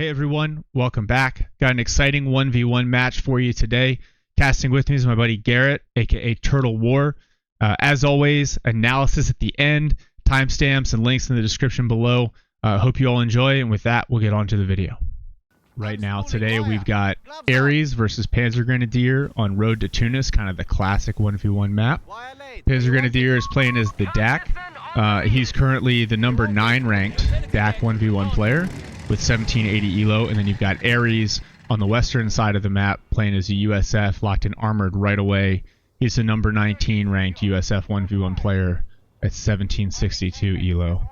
Hey everyone, welcome back. Got an exciting 1v1 match for you today. Casting with me is my buddy Garrett, aka Turtle War. As always, analysis at the end, timestamps and links in the description below. Hope you all enjoy, and with that, we'll get on to the video. Right now, today, we've got Ares versus PanzerGrenadier on Road to Tunis, kind of the classic 1v1 map. PanzerGrenadier is playing as the DAK. He's currently the number 9 ranked DAK 1v1 player with 1780 elo, and then you've got Ares on the western side of the map playing as a USF, locked in armored right away. He's the number 19 ranked USF 1v1 player at 1762 elo.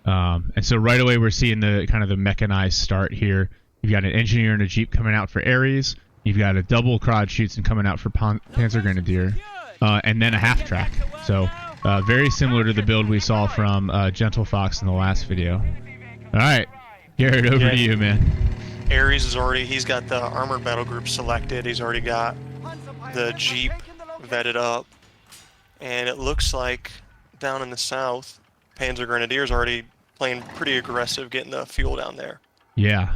And so right away we're seeing the kind of the mechanized start here. You've got an engineer and a jeep coming out for Ares. You've got a double crowd shoots and coming out for PanzerGrenadier, and then a half track. So very similar to the build we saw from Gentle Fox in the last video. All right, Garrett, over to you, man. Ares is already, he's got the armored battle group selected. He's already got the jeep vetted up, and it looks like down in the south, PanzerGrenadier is already playing pretty aggressive, getting the fuel down there. Yeah,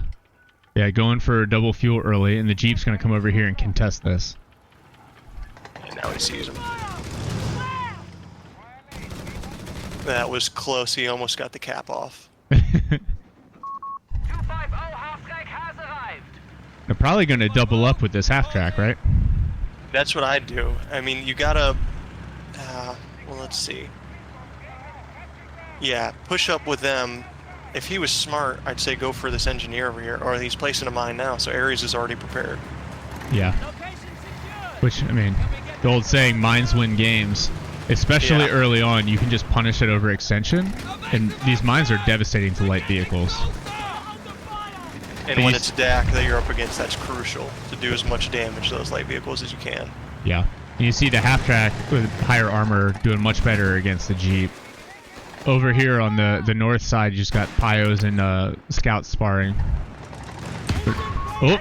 going for double fuel early, and the jeep's gonna come over here and contest this. And now he sees him. That was close. He almost got the cap off. They're probably going to double up with this half track, right? That's what I'd do. I mean, you gotta, well, let's see. Yeah, push up with them. If he was smart, I'd say go for this engineer over here, or he's placing a mine now, so Ares is already prepared. Yeah. Which, I mean, the old saying, mines win games. Especially early on, you can just punish it over extension, and these mines are devastating to light vehicles. And when it's DAK that you're up against, that's crucial to do as much damage to those light vehicles as you can. Yeah. And you see the half track with higher armor doing much better against the jeep. Over here on the north side, you just got Pyos and scouts sparring. Oh!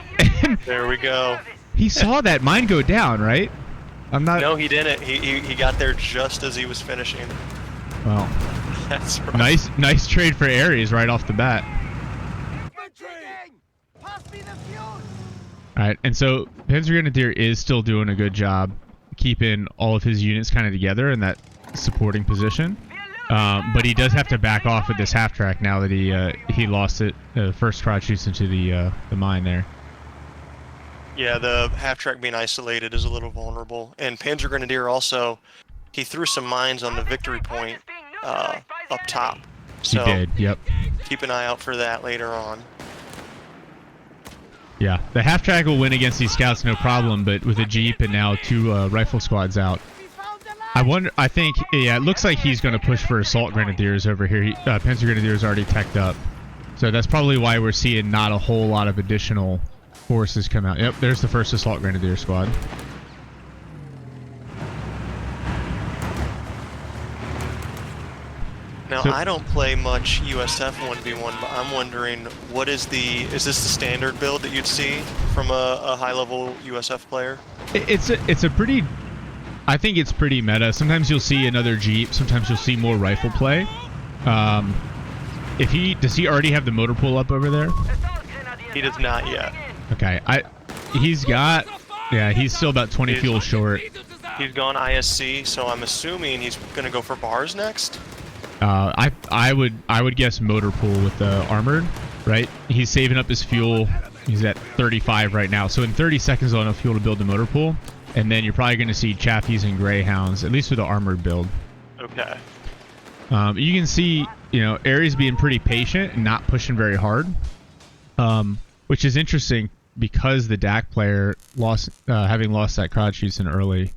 There we go. He saw that mine go down, right? I'm not. No, he didn't. He got there just as he was finishing. Well, that's right. Nice trade for Ares right off the bat. Alright, and so PanzerGrenadier is still doing a good job keeping all of his units kind of together in that supporting position. But he does have to back off with this half track now that he lost it. First crowd shoots into the mine there. Yeah, the half track being isolated is a little vulnerable. And PanzerGrenadier also, he threw some mines on the victory point up top. So he did, yep. Keep an eye out for that later on. Yeah, the half track will win against these scouts no problem, but with a jeep and now 2 rifle squads out, I think, yeah, it looks like he's going to push for assault grenadiers over here. PanzerGrenadier is already teched up, so that's probably why we're seeing not a whole lot of additional forces come out. Yep, there's the first assault grenadier squad. Now, so, I don't play much USF 1v1, but I'm wondering, is this the standard build that you'd see from a high-level USF player? It's a pretty, I think it's pretty meta. Sometimes you'll see another jeep, sometimes you'll see more rifle play. Does he already have the motor pool up over there? He does not yet. Okay, he's still about 20 fuel short. He's gone ISC, so I'm assuming he's gonna go for bars next. I would guess motor pool with the armored, right? He's saving up his fuel. He's at 35 right now, so in 30 seconds he'll have enough fuel to build the motor pool, and then you're probably going to see Chaffies and Greyhounds, at least with the armored build. Okay. You can see, Ares being pretty patient and not pushing very hard, which is interesting because the DAK player having lost that crowd shoots in early,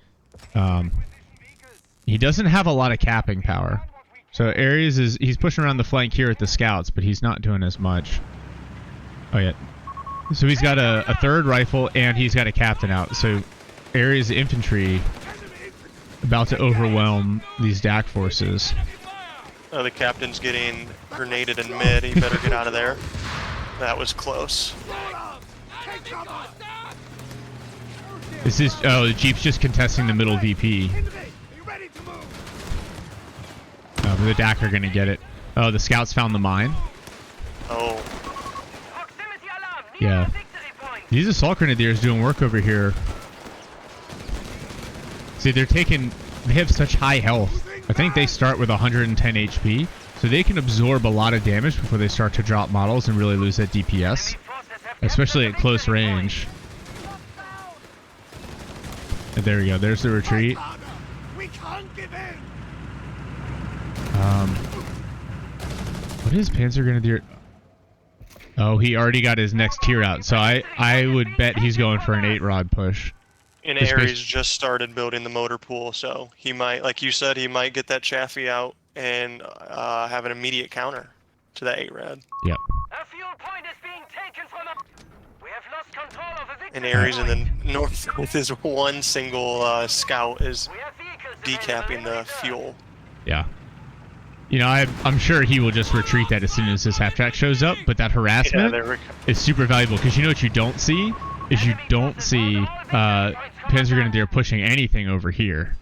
he doesn't have a lot of capping power. So Ares he's pushing around the flank here at the scouts, but he's not doing as much. Oh yeah. So he's got a third rifle and he's got a captain out. So Ares infantry about to overwhelm these DAK forces. Oh, the captain's getting grenaded in mid. He better get out of there. That was close. The jeep's just contesting the middle VP. The DAK are going to get it. Oh, the scouts found the mine. Oh. Yeah. These assault grenadiers doing work over here. See, they have such high health. I think they start with 110 HP, so they can absorb a lot of damage before they start to drop models and really lose that DPS, especially at close range. And there we go. There's the retreat. What is PanzerGrenadier? Oh, he already got his next tier out, so I would bet he's going for an 8-rod push. And Ares just started building the motor pool, so he might, like you said, he might get that Chaffee out and have an immediate counter to that 8-rad. Yep. A fuel point is being taken from us. We have lost control of the And Ares in the north with his one single scout is decapping the fuel. Yeah. You know, I'm sure he will just retreat that as soon as this half-track shows up, but that harassment is super valuable, because you know what you don't see? Is you don't see PanzerGrenadier pushing anything over here.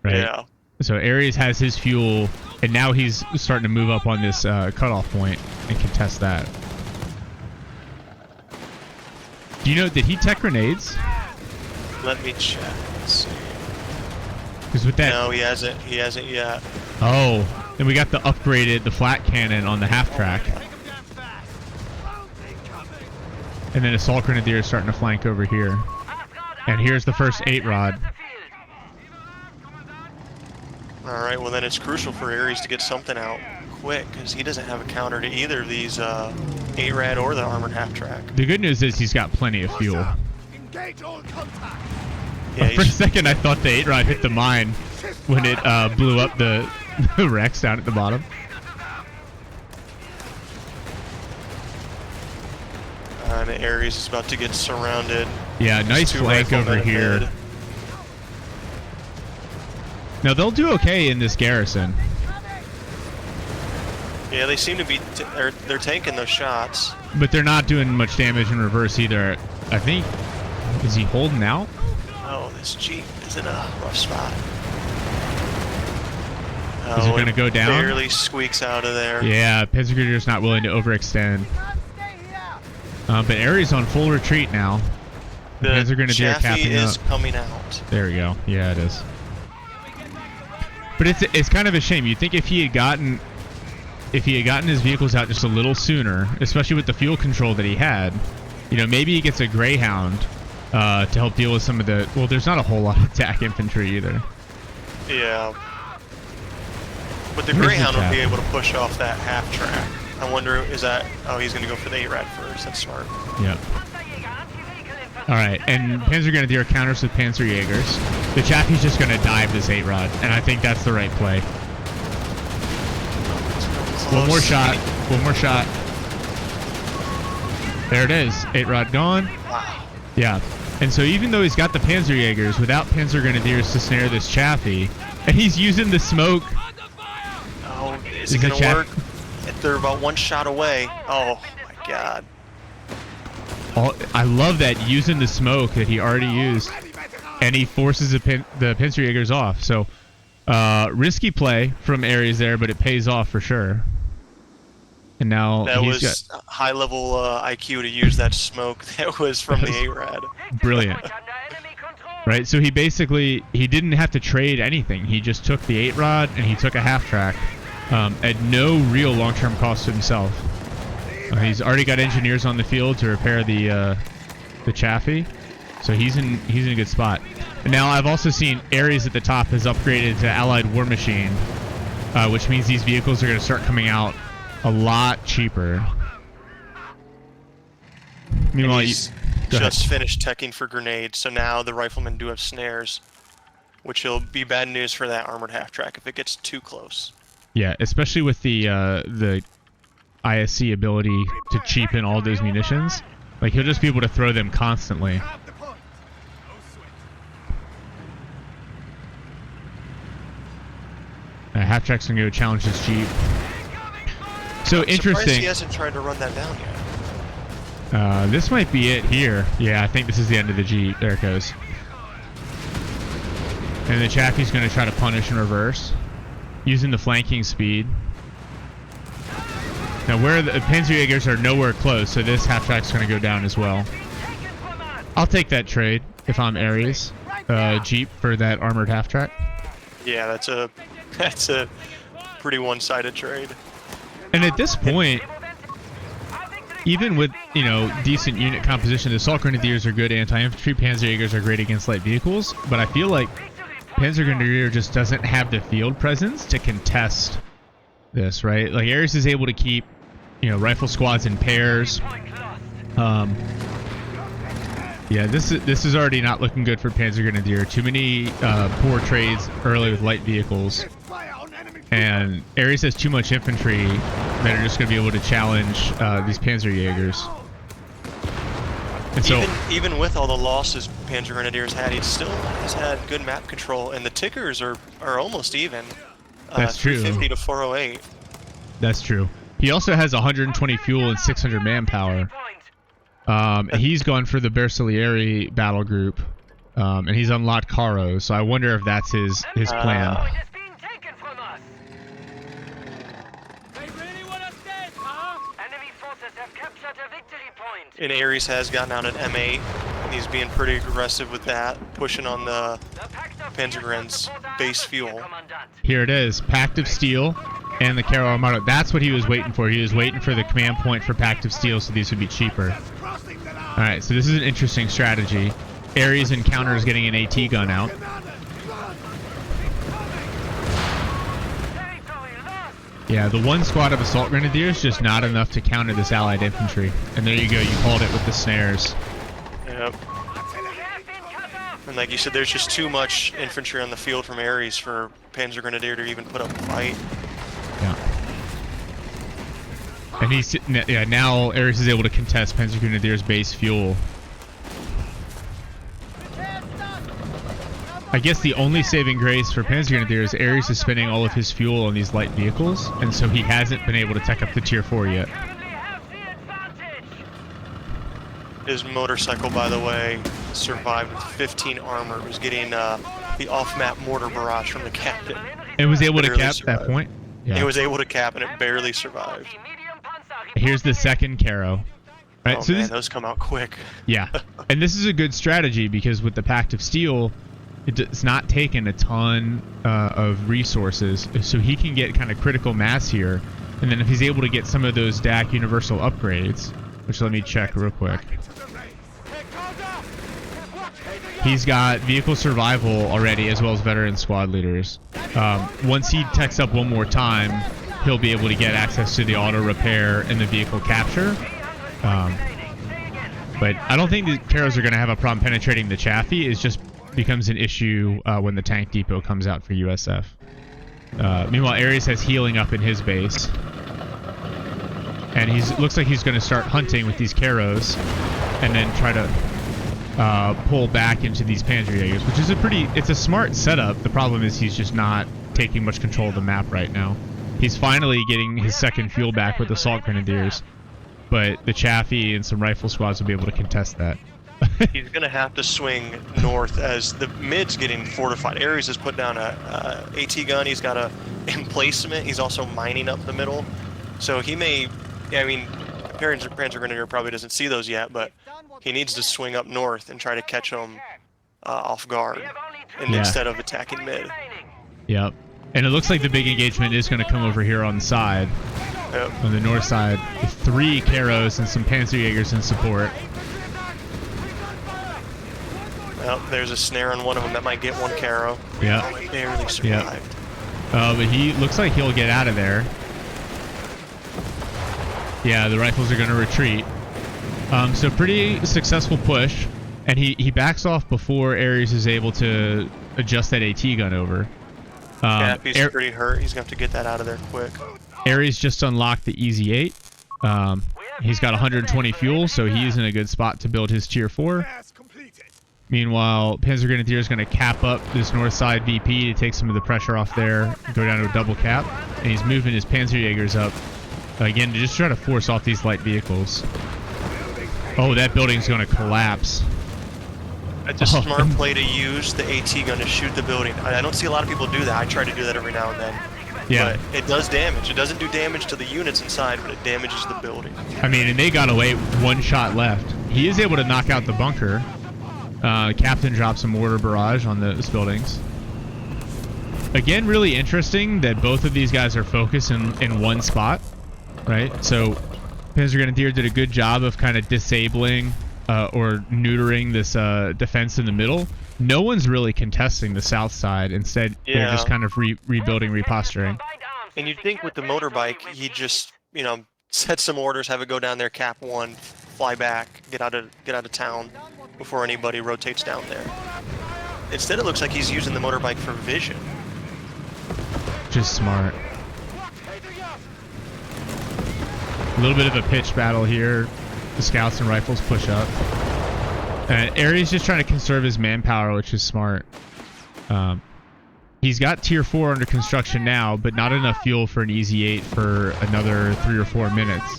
Right? Yeah. So Ares has his fuel, and now he's starting to move up on this cutoff point and contest that. Do you know, did he tech grenades? Let me check. Let's see. Because with that... No, he hasn't yet. Oh, then we got the flat cannon on the half-track. And then assault grenadier is starting to flank over here. And here's the first 8-rod. Alright, well then it's crucial for Ares to get something out quick, because he doesn't have a counter to either of these 8-rad or the armored half-track. The good news is he's got plenty of fuel. Yeah, for a second I thought the 8-rod hit the mine when it blew up the Rex down at the bottom. And Ares is about to get surrounded. Yeah, nice flank over here. Now they'll do okay in this garrison. Yeah, they seem to be. They're taking those shots. But they're not doing much damage in reverse either. I think. Is he holding out? Oh, this Jeep is in a rough spot. Is it going to go down? Barely squeaks out of there. Yeah, PanzerGrenadier's not willing to overextend. But Ares on full retreat now. The PanzerGrenadier capping is up. coming out. There we go. Yeah, it is. But it's kind of a shame. You'd think if he had gotten his vehicles out just a little sooner, especially with the fuel control that he had, you know, maybe he gets a Greyhound to help deal with some of the. Well, there's not a whole lot of DAK infantry either. Yeah. But the Greyhound would be able to push off that half track. I wonder, is that... Oh, he's going to go for the 8-rad first. That's smart. Yep. Alright, and PanzerGrenadier counters with PanzerJägers. The Chaffee's just going to dive this 8-rod, and I think that's the right play. One more shot. One more shot. There it is. 8-rod gone. Wow. Yeah. And so even though he's got the PanzerJägers, without PanzerGrenadiers to snare this Chaffee, and he's using the smoke... Oh, is it going to work? They're about one shot away. Oh, my God. I love that, using the smoke that he already used, and he forces the PanzerJägers off. So, risky play from Ares there, but it pays off for sure. And now that was high-level IQ to use that smoke that was from the 8-rad. Brilliant. Right, so he didn't have to trade anything. He just took the 8-rod and he took a half-track at no real long-term cost to himself. He's already got engineers on the field to repair the Chaffee, so he's in a good spot. And now I've also seen Ares at the top has upgraded to Allied War Machine, which means these vehicles are going to start coming out a lot cheaper. Meanwhile, he's just finished teching for grenades, so now the riflemen do have snares, which will be bad news for that armored half-track if it gets too close. Yeah, especially with the ISC ability to cheapen all those munitions. Like, he'll just be able to throw them constantly. Half-track's gonna go challenge this Jeep. So interesting. He hasn't tried to run that down yet. This might be it here. Yeah, I think this is the end of the Jeep. There it goes. And the Chaffee's gonna try to punish in reverse, using the flanking speed. Now where the Panzerjägers are nowhere close, so this half-track's going to go down as well. I'll take that trade if I'm Ares. Jeep for that armored half-track. Yeah, that's a pretty one-sided trade. And at this point, even with, you know, decent unit composition, the Assault Grenadiers are good anti-infantry, Panzerjägers are great against light vehicles, but I feel like PanzerGrenadier just doesn't have the field presence to contest this, right? Like, Ares is able to keep, you know, rifle squads in pairs. Yeah, this is already not looking good for PanzerGrenadier. Too many poor trades early with light vehicles. And Ares has too much infantry that are just going to be able to challenge these Panzerjägers. And so, even with all the losses PanzerGrenadier's had, he still has had good map control, and the tickers are almost even. That's true. 350 to 408. That's true. He also has 120 fuel and 600 manpower. He's gone for the Bersaglieri battle group, and he's unlocked Caro, so I wonder if that's his plan. And Ares has gotten out an M8, and he's being pretty aggressive with that, pushing on the Panzergren's base fuel. Here it is, Pact of Steel and the Caro Armado. That's what he was waiting for. He was waiting for the command point for Pact of Steel, so these would be cheaper. Alright, so this is an interesting strategy. Ares encounters getting an AT gun out. Yeah, the one squad of Assault Grenadiers is just not enough to counter this allied infantry. And there you go, you called it with the snares. Yep. And like you said, there's just too much infantry on the field from Ares for PanzerGrenadier to even put up a fight. Yeah. And he's, yeah, now Ares is able to contest PanzerGrenadier's base fuel. I guess the only saving grace for PanzerGrenadier is Ares is spending all of his fuel on these light vehicles, and so he hasn't been able to tech up the tier 4 yet. His motorcycle, by the way, survived with 15 armor. It was getting the off-map mortar barrage from the captain. It was able to cap that point? Yeah. It was able to cap, and it barely survived. Here's the second Caro. Right, oh so man, those come out quick. Yeah, and this is a good strategy because with the Pact of Steel, it's not taking a ton of resources, so he can get kind of critical mass here. And then if he's able to get some of those DAK universal upgrades, which let me check real quick. He's got vehicle survival already, as well as veteran squad leaders. Once he techs up one more time, he'll be able to get access to the auto repair and the vehicle capture. But I don't think the Caros are going to have a problem penetrating the Chaffee. It just becomes an issue when the tank depot comes out for USF. Meanwhile, Ares has healing up in his base. And looks like he's going to start hunting with these Caros and then try to pull back into these Panzerjägers, which is it's a smart setup. The problem is he's just not taking much control of the map right now. He's finally getting his second fuel back with Assault Grenadiers, but the Chaffee and some rifle squads will be able to contest that. He's going to have to swing north as the mid's getting fortified. Ares has put down a AT gun. He's got a emplacement. He's also mining up the middle. So he may, I mean, PanzerGrenadier probably doesn't see those yet, but he needs to swing up north and try to catch them off guard instead of attacking mid. Yep. And it looks like the big engagement is going to come over here on the side. Yep. On the north side, with 3 Caros and some Panzerjägers in support. Well, there's a snare on one of them that might get one Caro. Yeah. Barely survived. But he looks like he'll get out of there. Yeah, the rifles are going to retreat. So pretty successful push, and he backs off before Ares is able to adjust that AT gun over. Yeah, if he's pretty hurt, he's going to have to get that out of there quick. Ares just unlocked the Easy 8. He's got 120 fuel, so he's in a good spot to build his tier 4. Meanwhile, PanzerGrenadier is going to cap up this north side VP to take some of the pressure off there, go down to a double cap, and he's moving his Panzerjägers up again to just try to force off these light vehicles. Oh, that building's going to collapse. It's a smart play to use the AT gun to shoot the building. I don't see a lot of people do that. I try to do that every now and then. Yeah. But it does damage. It doesn't do damage to the units inside, but it damages the building. I mean, and they got away, 1 shot left. He is able to knock out the bunker. Captain drops a mortar barrage on those buildings. Again, really interesting that both of these guys are focused in one spot, right? So PanzerGrenadier did a good job of kind of disabling or neutering this defense in the middle. No one's really contesting the south side. Instead, they're just kind of rebuilding, reposturing. And you'd think with the motorbike, he'd just, you know, set some orders, have it go down there, cap 1, fly back, get out of town before anybody rotates down there. Instead, it looks like he's using the motorbike for vision. Just smart. A little bit of a pitch battle here. The scouts and rifles push up. And Ares just trying to conserve his manpower, which is smart. He's got tier 4 under construction now, but not enough fuel for an easy 8 for another 3 or 4 minutes.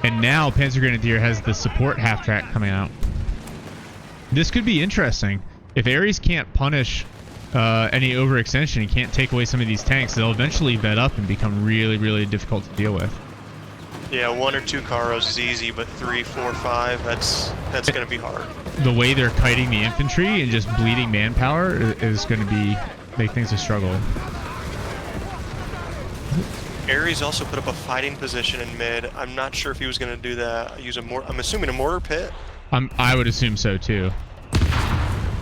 And now PanzerGrenadier has the support half-track coming out. This could be interesting. If Ares can't punish any overextension and can't take away some of these tanks, they'll eventually vet up and become really, really difficult to deal with. Yeah, 1 or 2 Karos is easy, but 3, 4, 5, that's going to be hard. The way they're kiting the infantry and just bleeding manpower is going to make things a struggle. Ares also put up a fighting position in mid. I'm not sure if he was going to do that. I'm assuming a mortar pit. I would assume so too.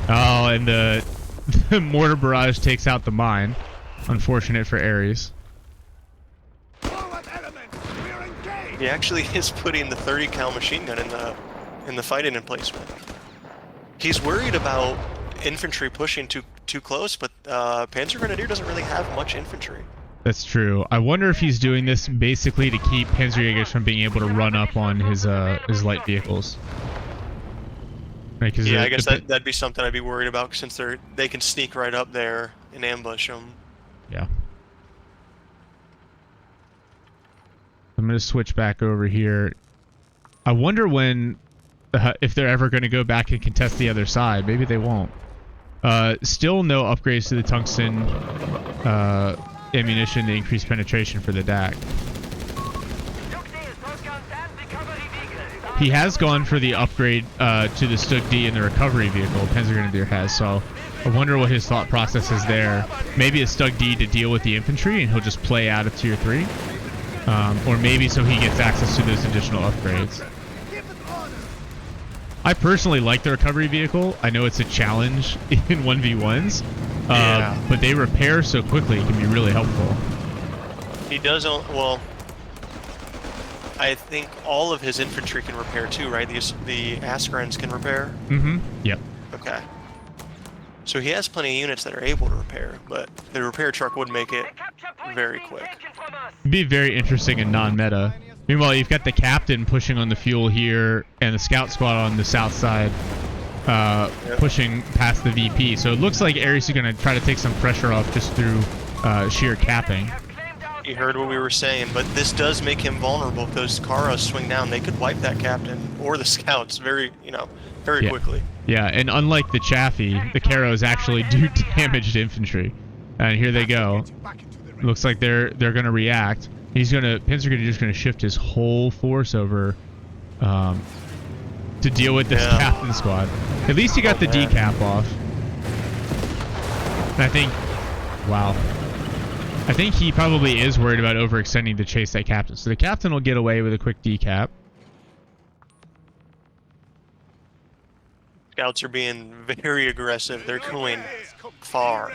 Oh, and the mortar barrage takes out the mine. Unfortunate for Ares. He actually is putting the 30 cal machine gun in the fighting emplacement. He's worried about infantry pushing too close, but PanzerGrenadier doesn't really have much infantry. That's true. I wonder if he's doing this basically to keep Panzerjägers from being able to run up on his light vehicles. Right, yeah, I guess that'd be something I'd be worried about, since they can sneak right up there and ambush them. Yeah. I'm going to switch back over here. I wonder if they're ever going to go back and contest the other side. Maybe they won't. Still no upgrades to the tungsten ammunition to increase penetration for the DAK. He has gone for the upgrade to the Stug D in the recovery vehicle, PanzerGrenadier has, so I wonder what his thought process is there. Maybe a Stug D to deal with the infantry and he'll just play out of tier 3. Or maybe so he gets access to those additional upgrades. I personally like the recovery vehicle. I know it's a challenge in 1v1s, but they repair so quickly it can be really helpful. He does, well, I think all of his infantry can repair too, right? The Askarans can repair? Mm-hmm, yep. Okay. So he has plenty of units that are able to repair, but the repair truck would make it very quick. It'd be very interesting in non-meta. Meanwhile, you've got the captain pushing on the fuel here, and the scout squad on the south side pushing past the VP. So it looks like Ares is going to try to take some pressure off just through sheer capping. You heard what we were saying, but this does make him vulnerable. If those Karas swing down, they could wipe that captain or the scouts very quickly. Yeah, and unlike the Chaffee, the Karos actually do damage to infantry. And here they go. Looks like they're going to react. PanzerGrenadier is going to shift his whole force over to deal with this captain squad. At least he got the decap off. And I think, wow. I think he probably is worried about overextending to chase that captain. So the captain will get away with a quick decap. Scouts are being very aggressive. They're going far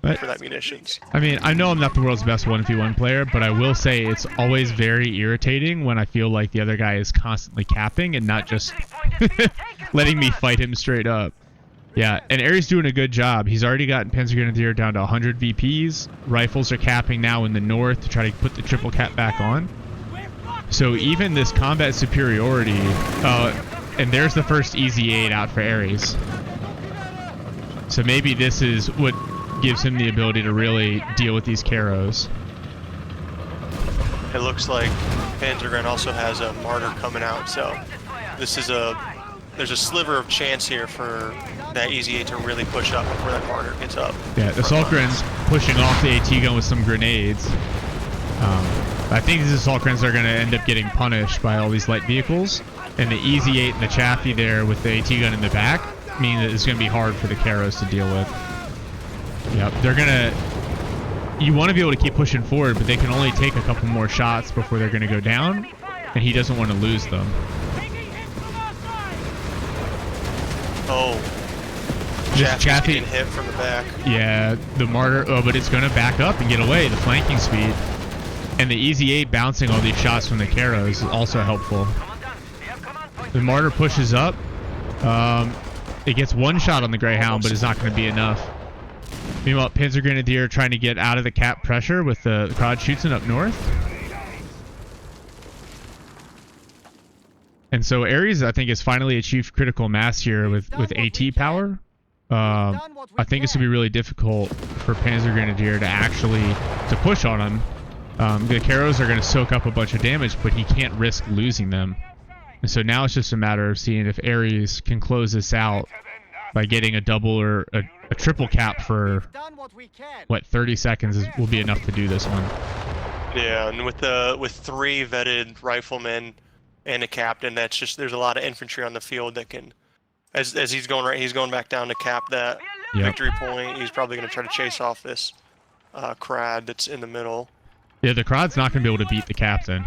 for that munitions. I mean, I know I'm not the world's best 1v1 player, but I will say it's always very irritating when I feel like the other guy is constantly capping and not just letting me fight him straight up. Yeah, and Ares doing a good job. He's already gotten PanzerGrenadier down to 100 VPs. Rifles are capping now in the north to try to put the triple cap back on. So even this combat superiority, and there's the first easy 8 out for Ares. So maybe this is what gives him the ability to really deal with these Karos. It looks like PanzerGren also has a martyr coming out, so this is there's a sliver of chance here for that Easy 8 to really push up before that martyr gets up. Yeah, the Assault-Gren's pushing off the AT gun with some grenades. I think these Assault-Grens are going to end up getting punished by all these light vehicles. And the Easy 8 and the Chaffee there with the AT gun in the back mean that it's going to be hard for the Caros to deal with. Yep, they're going to... You want to be able to keep pushing forward, but they can only take a couple more shots before they're going to go down. And he doesn't want to lose them. Oh. Chaffee getting hit from the back. Yeah, the martyr... Oh, but it's going to back up and get away, the flanking speed. And the Easy 8 bouncing all these shots from the Caros is also helpful. The martyr pushes up. It gets one shot on the Greyhound, but it's not going to be enough. Meanwhile, PanzerGrenadier trying to get out of the cap pressure with the CoH3 up north. And so Ares, I think, has finally achieved critical mass here with AT power. I think it's going to be really difficult for PanzerGrenadier to actually push on him. The Caros are going to soak up a bunch of damage, but he can't risk losing them. And so now it's just a matter of seeing if Ares can close this out by getting a double or a triple cap for, what, 30 seconds will be enough to do this one. Yeah, and with 3 vetted riflemen and a captain, that's just, there's a lot of infantry on the field that can, as he's going back down to cap that victory point. He's probably going to try to chase off this crowd that's in the middle. Yeah, the crowd's not going to be able to beat the captain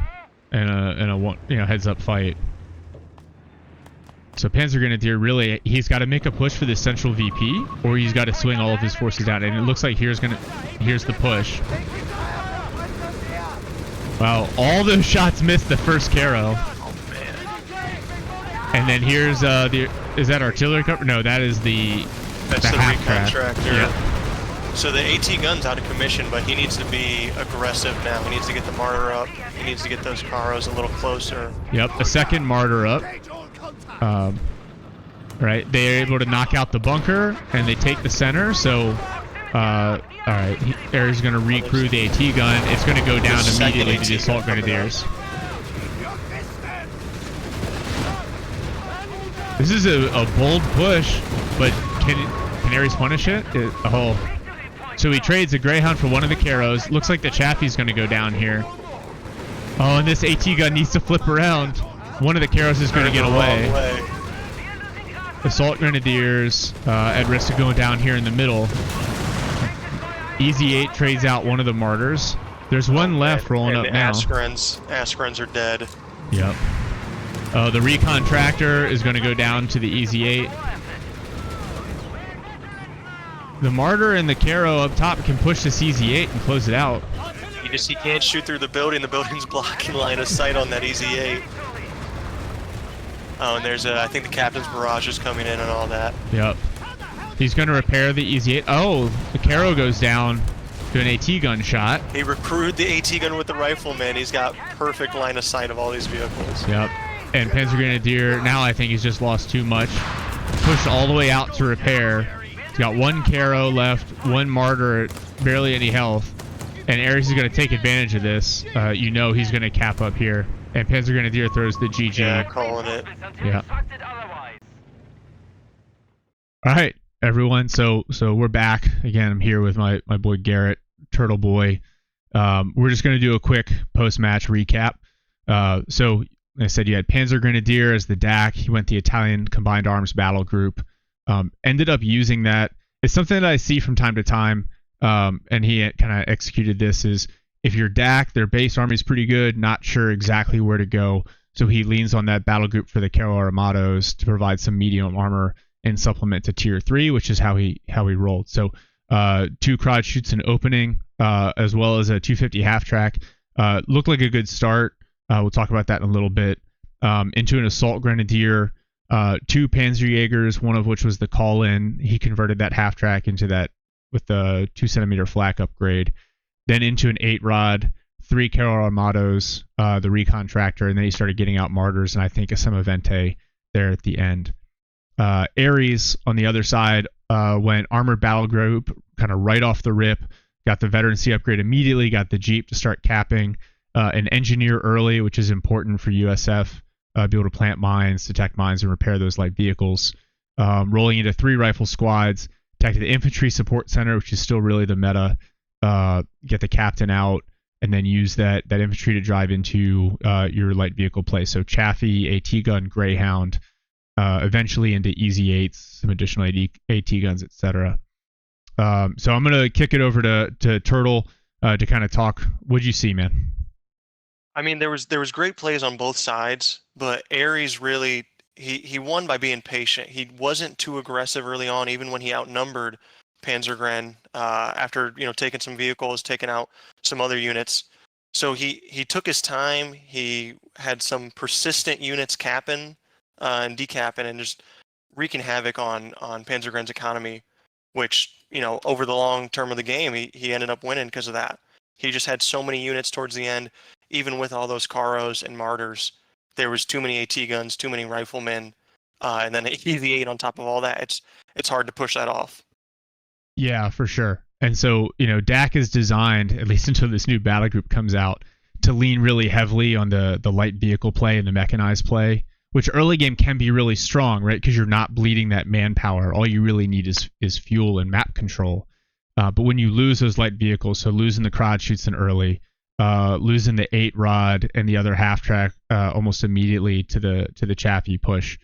in a heads up fight. So PanzerGrenadier really, he's got to make a push for this central VP, or he's got to swing all of his forces down. And it looks like here's the push. Wow, all those shots missed the first Caro. Oh man. And then here's is that artillery cover? No, that is that's the recon tractor. Yeah. So the AT gun's out of commission, but he needs to be aggressive now. He needs to get the martyr up. He needs to get those Caros a little closer. Yep, a second martyr up. Right, they are able to knock out the bunker, and they take the center, so, alright, Ares is going to recrew the AT gun. It's going to go down immediately to the Assault Grenadiers. This is a bold push, but can Ares punish it? So he trades a Greyhound for one of the Caros. Looks like the Chaffee's going to go down here. Oh, and this AT gun needs to flip around. One of the Caros is going to get away. Assault Grenadiers at risk of going down here in the middle. Easy 8 trades out one of the martyrs. There's one left rolling up now. Askrens are dead. Yep. The recon tractor is going to go down to the Easy 8. The martyr and the Caro up top can push this Easy 8 and close it out. He can't shoot through the building. The building's blocking line of sight on that Easy 8. Oh, and there's I think the captain's barrage is coming in and all that. Yep. He's going to repair the Easy 8. Oh, the Caro goes down to an AT gun shot. He recruited the AT gun with the rifleman. He's got perfect line of sight of all these vehicles. Yep. And PanzerGrenadier, now I think he's just lost too much. Pushed all the way out to repair. He's got one Caro left, one martyr at barely any health. And Ares is going to take advantage of this. You know he's going to cap up here. And PanzerGrenadier throws the GG. Yeah, calling it. Yeah. All right, everyone. So we're back again. I'm here with my boy Garrett, TurtleBoy. We're just going to do a quick post-match recap. So like I said, you had PanzerGrenadier as the DAK. He went the Italian Combined Arms Battle Group. Ended up using that. It's something that I see from time to time. And he kind of executed this is if your DAK, their base army is pretty good, not sure exactly where to go. So he leans on that battle group for the Caro Armados to provide some medium armor and supplement to tier 3, which is how he rolled. So 2 crowd shoots an opening, as well as a 250 half track. Looked like a good start. We'll talk about that in a little bit. Into an Assault Grenadier, 2 Panzerjägers, one of which was the call-in. He converted that half track into that with the 2 centimeter flak upgrade. Then into an 8-rod, 3 Caro Armados, the recon tractor, and then he started getting out martyrs, and I think a Semavente there at the end. Ares, on the other side, went armored battle group, kind of right off the rip, got the veterancy upgrade immediately, got the Jeep to start capping, an engineer early, which is important for USF, be able to plant mines, detect mines, and repair those light vehicles. rolling into 3 rifle squads, attack the infantry support center, which is still really the meta. Get the captain out, and then use that infantry to drive into your light vehicle play. So Chaffee, AT gun, Greyhound, eventually into Easy 8s, some additional AT guns, etc. So I'm gonna kick it over to Turtle to kind of talk. What'd you see, man? I mean, there was great plays on both sides, but Ares really he won by being patient. He wasn't too aggressive early on, even when he outnumbered PanzerGren after taking some vehicles, taking out some other units. So he took his time. He had some persistent units capping and decapping and just wreaking havoc on PanzerGren's economy, which over the long term of the game he ended up winning because of that. He just had so many units towards the end, even with all those Caros and Martyrs. There was too many AT guns, too many riflemen, and then Easy 8 on top of all that. It's hard to push that off. Yeah, for sure. And so, DAK is designed, at least until this new battle group comes out, to lean really heavily on the light vehicle play and the mechanized play, which early game can be really strong, right? Because you're not bleeding that manpower. All you really need is fuel and map control. But when you lose those light vehicles, so losing the Crod shoots in early, losing the 8 rod and the other half track almost immediately to the Chaffee push,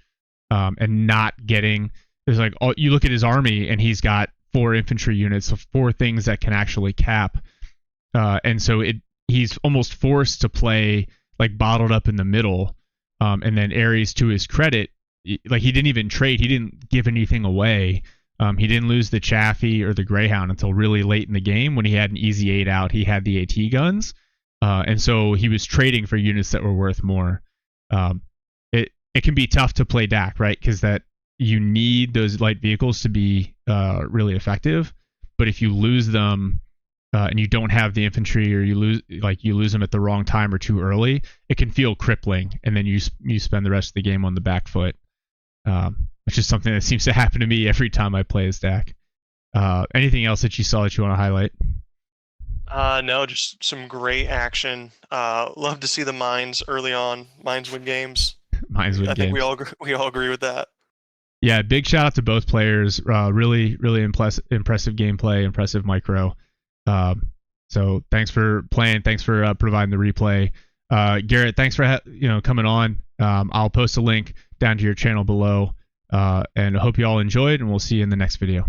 and not getting, there's like, you look at his army and he's got 4 infantry units, so 4 things that can actually cap, and so he's almost forced to play like bottled up in the middle. And then Ares, to his credit, like he didn't even trade, he didn't give anything away. He didn't lose the Chaffee or the Greyhound until really late in the game when he had an Easy 8 out. He had the AT guns, and so he was trading for units that were worth more. It can be tough to play DAK, right? Because that you need those light vehicles to be really effective. But if you lose them and you don't have the infantry, or you lose them at the wrong time or too early, it can feel crippling, and then you spend the rest of the game on the back foot. Which is something that seems to happen to me every time I play as DAK. Anything else that you saw that you want to highlight? No, just some great action. Love to see the mines early on. Mines win games. Mines win games. I think we all agree with that. Yeah, big shout out to both players. Really impressive gameplay, impressive micro. So thanks for playing. Thanks for providing the replay. Garrett, thanks for coming on. I'll post a link down to your channel below. And I hope you all enjoyed, and we'll see you in the next video.